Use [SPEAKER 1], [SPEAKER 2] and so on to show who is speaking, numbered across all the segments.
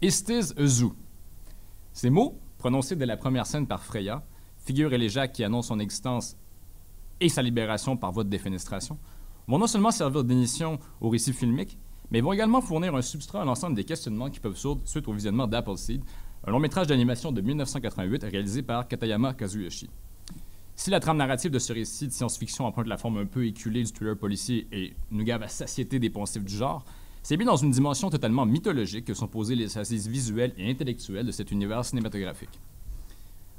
[SPEAKER 1] Istis Zu. Ces mots, prononcés dès la première scène par Freya, figure élégiaque qui annonce son existence et sa libération par voie de défenestration, vont non seulement servir d'initiation au récit filmique, mais vont également fournir un substrat à l'ensemble des questionnements qui peuvent surgir suite au visionnement d'Appleseed, un long-métrage d'animation de 1988 réalisé par Katayama Kazuyoshi. Si la trame narrative de ce récit de science-fiction emprunte la forme un peu éculée du thriller policier et nous gave à satiété des poncifs du genre, c'est bien dans une dimension totalement mythologique que sont posées les assises visuelles et intellectuelles de cet univers cinématographique.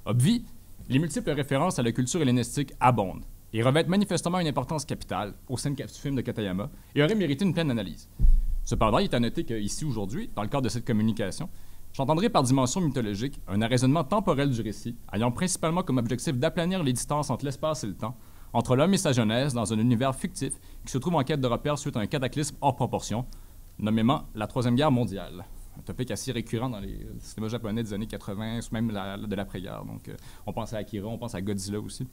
[SPEAKER 1] Obvi, les multiples références à la culture hellénistique abondent et revêtent manifestement une importance capitale au sein du film de Katayama et auraient mérité une pleine analyse. Cependant, il est à noter qu'ici, aujourd'hui, dans le cadre de cette communication, j'entendrai par dimension mythologique un arraisonnement temporel du récit, ayant principalement comme objectif d'aplanir les distances entre l'espace et le temps, entre l'homme et sa jeunesse dans un univers fictif qui se trouve en quête de repères suite à un cataclysme hors proportion, nommément la Troisième Guerre mondiale. Un topic assez récurrent dans les cinémas japonais des années 80, ou même de l'après-guerre. Donc, on pense à Akira, on pense à Godzilla aussi.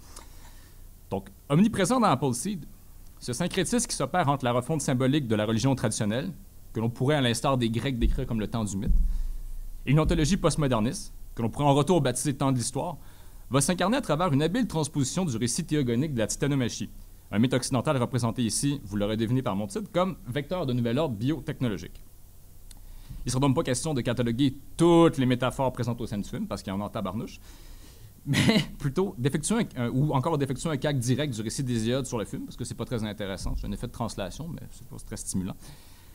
[SPEAKER 1] Donc, omniprésent dans Appleseed, ce syncrétisme qui s'opère entre la refonte symbolique de la religion traditionnelle, que l'on pourrait, à l'instar des Grecs, décrire comme le temps du mythe, et une ontologie postmoderniste, que l'on pourrait en retour baptiser temps de l'histoire, va s'incarner à travers une habile transposition du récit théogonique de la titanomachie, un mythe occidental représenté ici, vous l'aurez deviné par mon titre, comme vecteur de nouvel ordre biotechnologique. Il ne sera donc pas question de cataloguer toutes les métaphores présentes au sein du film, parce qu'il y en a en tabarnouche, mais plutôt d'effectuer ou encore d'effectuer un calque direct du récit d'Hésiode sur le film, parce que c'est pas très intéressant, c'est un effet de translation, mais c'est pas très stimulant.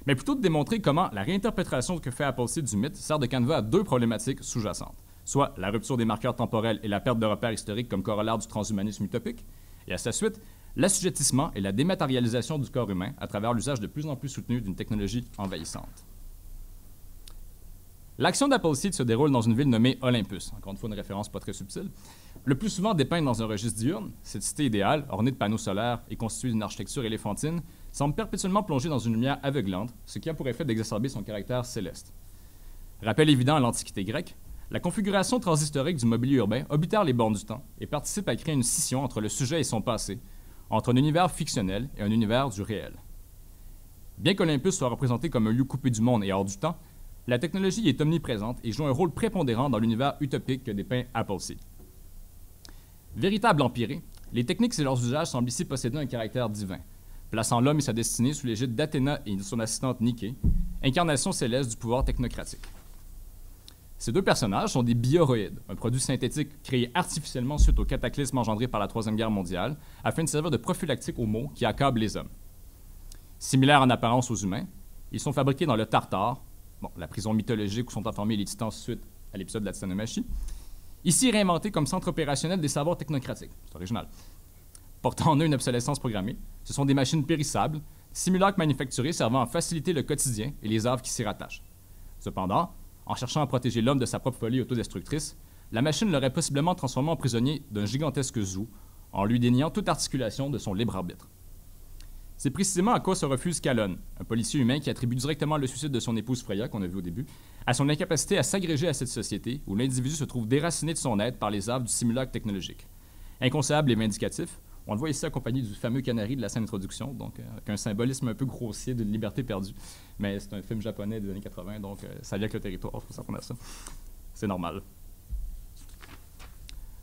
[SPEAKER 1] Mais plutôt de démontrer comment la réinterprétation que fait Appleseed du mythe sert de canevas à deux problématiques sous-jacentes, soit la rupture des marqueurs temporels et la perte de repères historiques comme corollaire du transhumanisme utopique, et à sa suite, l'assujettissement et la dématérialisation du corps humain à travers l'usage de plus en plus soutenu d'une technologie envahissante. L'action d'Appleseed se déroule dans une ville nommée Olympus, encore une fois une référence pas très subtile, le plus souvent dépeinte dans un registre diurne. Cette cité idéale, ornée de panneaux solaires et constituée d'une architecture éléphantine, semble perpétuellement plongée dans une lumière aveuglante, ce qui a pour effet d'exacerber son caractère céleste. Rappel évident à l'Antiquité grecque, la configuration transhistorique du mobilier urbain obitère les bornes du temps et participe à créer une scission entre le sujet et son passé, entre un univers fictionnel et un univers du réel. Bien qu'Olympus soit représenté comme un lieu coupé du monde et hors du temps, la technologie y est omniprésente et joue un rôle prépondérant dans l'univers utopique que dépeint Appleseed. Véritable empirée, les techniques et leurs usages semblent ici posséder un caractère divin, plaçant l'homme et sa destinée sous l'égide d'Athéna et de son assistante Nike, incarnation céleste du pouvoir technocratique. Ces deux personnages sont des bioroïdes, un produit synthétique créé artificiellement suite au cataclysme engendré par la Troisième Guerre mondiale, afin de servir de prophylactique aux maux qui accablent les hommes. Similaires en apparence aux humains, ils sont fabriqués dans le Tartare, la prison mythologique où sont enfermés les titans suite à l'épisode de la titanomachie, ici réinventé comme centre opérationnel des savoirs technocratiques. C'est original. Portant en eux une obsolescence programmée, ce sont des machines périssables, simulacres manufacturés servant à faciliter le quotidien et les œuvres qui s'y rattachent. Cependant, en cherchant à protéger l'homme de sa propre folie autodestructrice, la machine l'aurait possiblement transformé en prisonnier d'un gigantesque zoo, en lui déniant toute articulation de son libre arbitre. C'est précisément à quoi se refuse Calonne, un policier humain qui attribue directement le suicide de son épouse Freya, qu'on a vu au début, à son incapacité à s'agréger à cette société où l'individu se trouve déraciné de son être par les œuvres du simulacre technologique. Inconcevable et vindicatif, on le voit ici accompagné du fameux canari de la scène d'introduction, donc avec un symbolisme un peu grossier d'une liberté perdue. Mais c'est un film japonais des années 80, donc ça vient avec le territoire, il faut s'attendre à ça. C'est normal.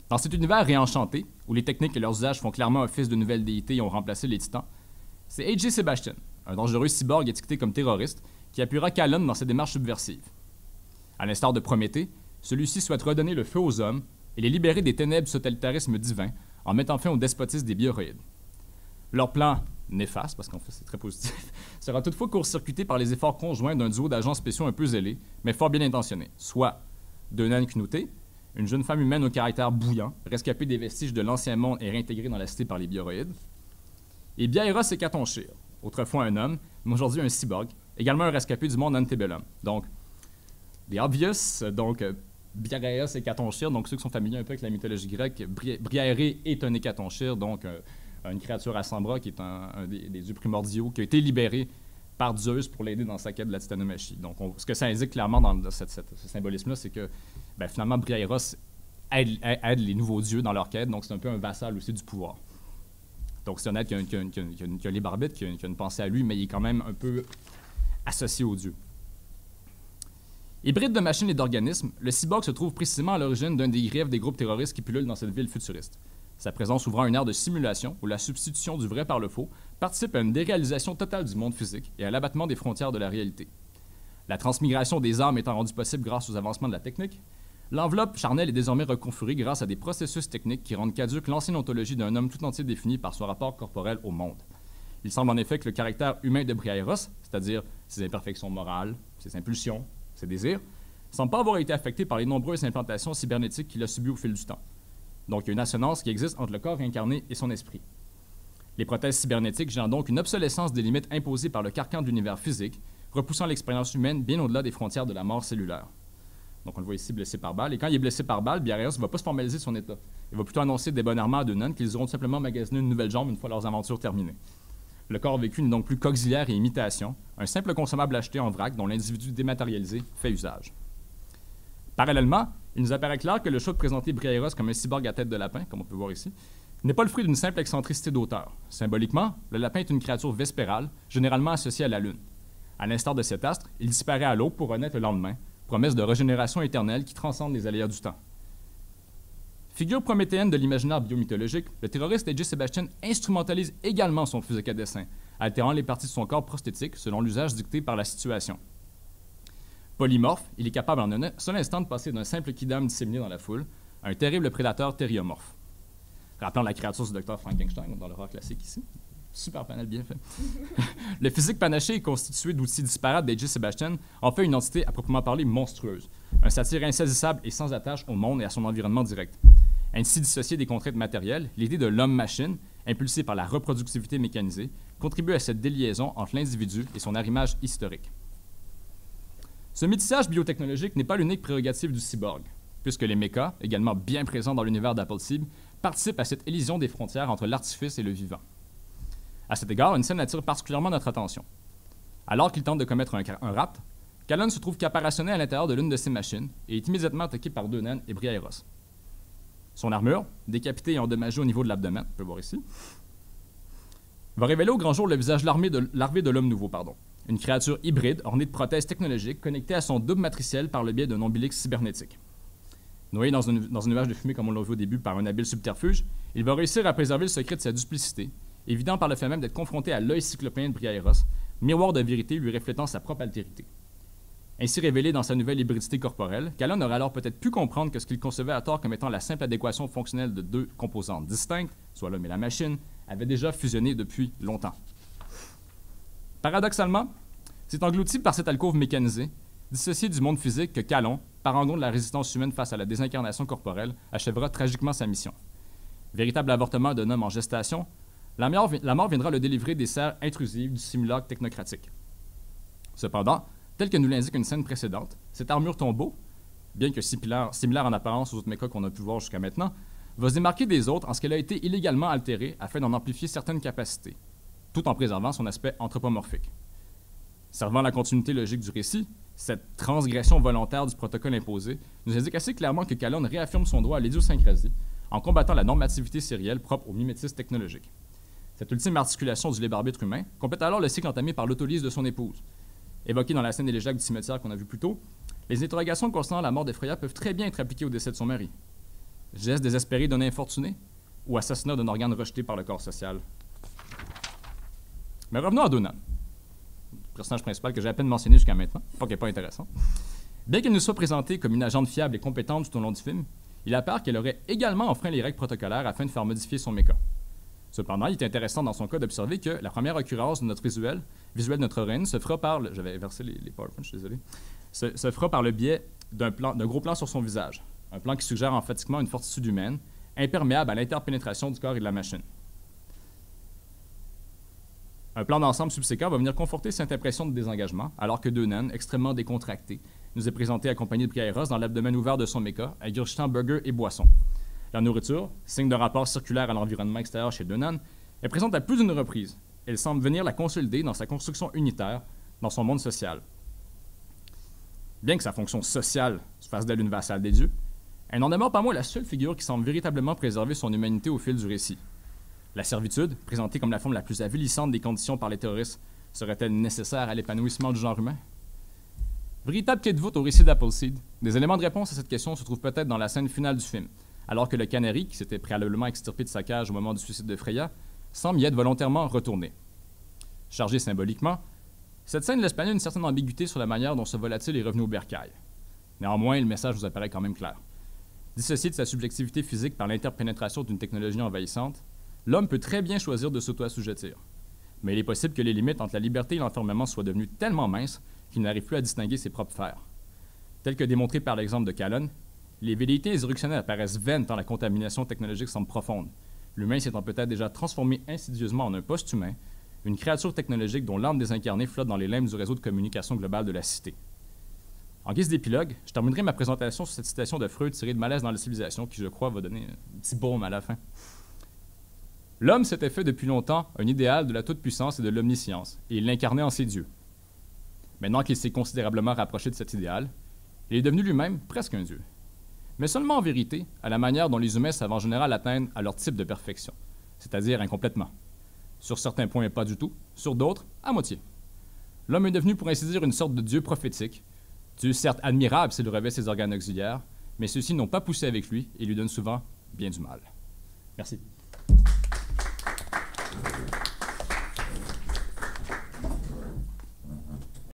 [SPEAKER 1] Dans cet univers réenchanté, où les techniques et leurs usages font clairement office de nouvelles déités et ont remplacé les titans, c'est A.J. Sebastian, un dangereux cyborg étiqueté comme terroriste, qui appuiera Calonne dans ses démarches subversives. À l'instar de Prométhée, celui-ci souhaite redonner le feu aux hommes et les libérer des ténèbres du totalitarisme divin en mettant fin au despotisme des bioroïdes. Leur plan, néfaste, parce qu'en fait c'est très positif, sera toutefois court-circuité par les efforts conjoints d'un duo d'agents spéciaux un peu zélés, mais fort bien intentionnés, soit de Nan Knuté, une jeune femme humaine au caractère bouillant, rescapée des vestiges de l'ancien monde et réintégrée dans la cité par les bioroïdes, et Biaeros et Katonshir, autrefois un homme, mais aujourd'hui un cyborg, également un rescapé du monde Antebellum. Donc, the obvious, donc Biaeros et Katonshir, donc ceux qui sont familiers un peu avec la mythologie grecque, Briaéré est un Hécatonchir, donc une créature à 100 bras qui est un des dieux primordiaux, qui a été libéré par Zeus pour l'aider dans sa quête de la titanomachie. Donc, ce que ça indique clairement dans ce symbolisme-là, c'est que finalement, Briaéros aide les nouveaux dieux dans leur quête, donc c'est un peu un vassal aussi du pouvoir. Donc, c'est un être qui a un libre arbitre, qui a une pensée à lui, mais il est quand même un peu associé aux dieux. Hybride de machines et d'organismes, le cyborg se trouve précisément à l'origine d'un des griefs des groupes terroristes qui pullulent dans cette ville futuriste. Sa présence ouvrant une ère de simulation où la substitution du vrai par le faux participe à une déréalisation totale du monde physique et à l'abattement des frontières de la réalité. La transmigration des âmes étant rendue possible grâce aux avancements de la technique, l'enveloppe charnelle est désormais reconfigurée grâce à des processus techniques qui rendent caduque l'ancienne ontologie d'un homme tout entier défini par son rapport corporel au monde. Il semble en effet que le caractère humain de Briareos, c'est-à-dire ses imperfections morales, ses impulsions, ses désirs, ne semble pas avoir été affecté par les nombreuses implantations cybernétiques qu'il a subies au fil du temps. Donc il y a une assonance qui existe entre le corps incarné et son esprit. Les prothèses cybernétiques gèrent donc une obsolescence des limites imposées par le carcan de l'univers physique, repoussant l'expérience humaine bien au-delà des frontières de la mort cellulaire. Donc on le voit ici blessé par balle, et quand il est blessé par balle, Briareos ne va pas se formaliser son état. Il va plutôt annoncer débonnairement à Deunan qu'ils auront tout simplement magasiné une nouvelle jambe une fois leurs aventures terminées. Le corps vécu n'est donc plus qu'auxiliaire et imitation, un simple consommable acheté en vrac dont l'individu dématérialisé fait usage. Parallèlement, il nous apparaît clair que le choix de présenter Briareos comme un cyborg à tête de lapin, comme on peut voir ici, n'est pas le fruit d'une simple excentricité d'auteur. Symboliquement, le lapin est une créature vespérale, généralement associée à la lune. À l'instar de cet astre, il disparaît à l'aube pour renaître le lendemain, promesse de régénération éternelle qui transcende les aléas du temps. Figure prométhéenne de l'imaginaire biomythologique, le terroriste A.J. Sebastian instrumentalise également son physique à dessin, altérant les parties de son corps prosthétique selon l'usage dicté par la situation. Polymorphe, il est capable en un seul instant de passer d'un simple kidam disséminé dans la foule à un terrible prédateur thériomorphe. Rappelant la créature du docteur Frankenstein dans l'horreur classique ici. Super panel bien fait. Le physique panaché est constitué d'outils disparates d'A.J. Sebastian en fait une entité à proprement parler monstrueuse, un satire insaisissable et sans attache au monde et à son environnement direct. Ainsi dissocié des contraintes matérielles, l'idée de l'homme-machine, impulsée par la reproductivité mécanisée, contribue à cette déliaison entre l'individu et son arrimage historique. Ce métissage biotechnologique n'est pas l'unique prérogative du cyborg, puisque les mechas, également bien présents dans l'univers d'Appleseed, participent à cette élision des frontières entre l'artifice et le vivant. À cet égard, une scène attire particulièrement notre attention. Alors qu'il tente de commettre un rapt, Calonne se trouve caparaçonné à l'intérieur de l'une de ses machines et est immédiatement attaqué par Deunan et Briareos. Son armure, décapitée et endommagée au niveau de l'abdomen, on peut voir ici, va révéler au grand jour le visage larvé de l'homme nouveau, une créature hybride ornée de prothèses technologiques connectée à son double matriciel par le biais d'un ombilic cybernétique. Noyé dans un nuage de fumée comme on l'a vu au début par un habile subterfuge, il va réussir à préserver le secret de sa duplicité, évident par le fait même d'être confronté à l'œil cyclopéen de Briareos, miroir de vérité lui reflétant sa propre altérité. Ainsi révélé dans sa nouvelle hybridité corporelle, Calonne aurait alors peut-être pu comprendre que ce qu'il concevait à tort comme étant la simple adéquation fonctionnelle de deux composantes distinctes, soit l'homme et la machine, avait déjà fusionné depuis longtemps. Paradoxalement, c'est englouti par cette alcôve mécanisée, dissocié du monde physique que Calon, parangon de la résistance humaine face à la désincarnation corporelle, achèvera tragiquement sa mission. Véritable avortement d'un homme en gestation, la mort viendra le délivrer des serres intrusives du simulacre technocratique. Cependant, tel que nous l'indique une scène précédente, cette armure tombeau, bien que similaire en apparence aux autres mechas qu'on a pu voir jusqu'à maintenant, va se démarquer des autres en ce qu'elle a été illégalement altérée afin d'en amplifier certaines capacités, tout en préservant son aspect anthropomorphique. Servant la continuité logique du récit, cette transgression volontaire du protocole imposé nous indique assez clairement que Calonne réaffirme son droit à l'idiosyncrasie en combattant la normativité sérielle propre au mimétisme technologique. Cette ultime articulation du libre arbitre humain complète alors le cycle entamé par l'autolyse de son épouse. Évoqué dans la scène élégiaque du cimetière qu'on a vu plus tôt, les interrogations concernant la mort d'Effraya peuvent très bien être appliquées au décès de son mari. Geste désespéré d'un infortuné ou assassinat d'un organe rejeté par le corps social. Mais revenons à Deunan, le personnage principal que j'ai à peine mentionné jusqu'à maintenant, pas qu'il n'est pas intéressant. Bien qu'elle nous soit présentée comme une agente fiable et compétente tout au long du film, il apparaît qu'elle aurait également enfreint les règles protocolaires afin de faire modifier son méca. Cependant, il est intéressant dans son cas d'observer que la première occurrence de notre visuel de notre héroïne se fera par le... J'avais inversé les PowerPoint, je suis désolé. Se fera par le biais d'un gros plan sur son visage. Un plan qui suggère emphatiquement une fortitude humaine, imperméable à l'interpénétration du corps et de la machine. Un plan d'ensemble subséquent va venir conforter cette impression de désengagement, alors que Deunan, extrêmement décontracté, nous est présenté accompagné de Briareos dans l'abdomen ouvert de son méca, ingurgitant burgers et boissons. La nourriture, signe d'un rapport circulaire à l'environnement extérieur chez Deunan, est présente à plus d'une reprise. Elle semble venir la consolider dans sa construction unitaire, dans son monde social. Bien que sa fonction sociale se fasse d'elle une vassale des dieux, elle n'en demeure pas moins la seule figure qui semble véritablement préserver son humanité au fil du récit. La servitude, présentée comme la forme la plus avilissante des conditions par les terroristes, serait-elle nécessaire à l'épanouissement du genre humain? Véritable clé de voûte au récit d'Appleseed, des éléments de réponse à cette question se trouvent peut-être dans la scène finale du film, alors que le canari, qui s'était préalablement extirpé de sa cage au moment du suicide de Freya, semble y être volontairement retourné. Chargé symboliquement, cette scène laisse planer une certaine ambiguïté sur la manière dont ce volatile est revenu au bercail. Néanmoins, le message vous apparaît quand même clair. Dissocié de sa subjectivité physique par l'interpénétration d'une technologie envahissante, l'homme peut très bien choisir de s'auto-assujettir. Mais il est possible que les limites entre la liberté et l'enfermement soient devenues tellement minces qu'il n'arrive plus à distinguer ses propres fers. Tel que démontré par l'exemple de Calonne, les velléités insurrectionnelles apparaissent vaines tant la contamination technologique semble profonde, l'humain s'étant peut-être déjà transformé insidieusement en un post-humain, une créature technologique dont l'âme désincarnée flotte dans les limbes du réseau de communication globale de la cité. En guise d'épilogue, je terminerai ma présentation sur cette citation de Freud tirée de Malaise dans la civilisation qui, je crois, va donner un petit baume à la fin. L'homme s'était fait depuis longtemps un idéal de la toute-puissance et de l'omniscience, et il l'incarnait en ses dieux. Maintenant qu'il s'est considérablement rapproché de cet idéal, il est devenu lui-même presque un dieu. Mais seulement en vérité, à la manière dont les humains savent en général atteindre à leur type de perfection, c'est-à-dire incomplètement. Sur certains points, pas du tout, sur d'autres, à moitié. L'homme est devenu, pour ainsi dire, une sorte de dieu prophétique, dieu certes admirable s'il revêt ses organes auxiliaires, mais ceux-ci n'ont pas poussé avec lui et lui donnent souvent bien du mal. Merci.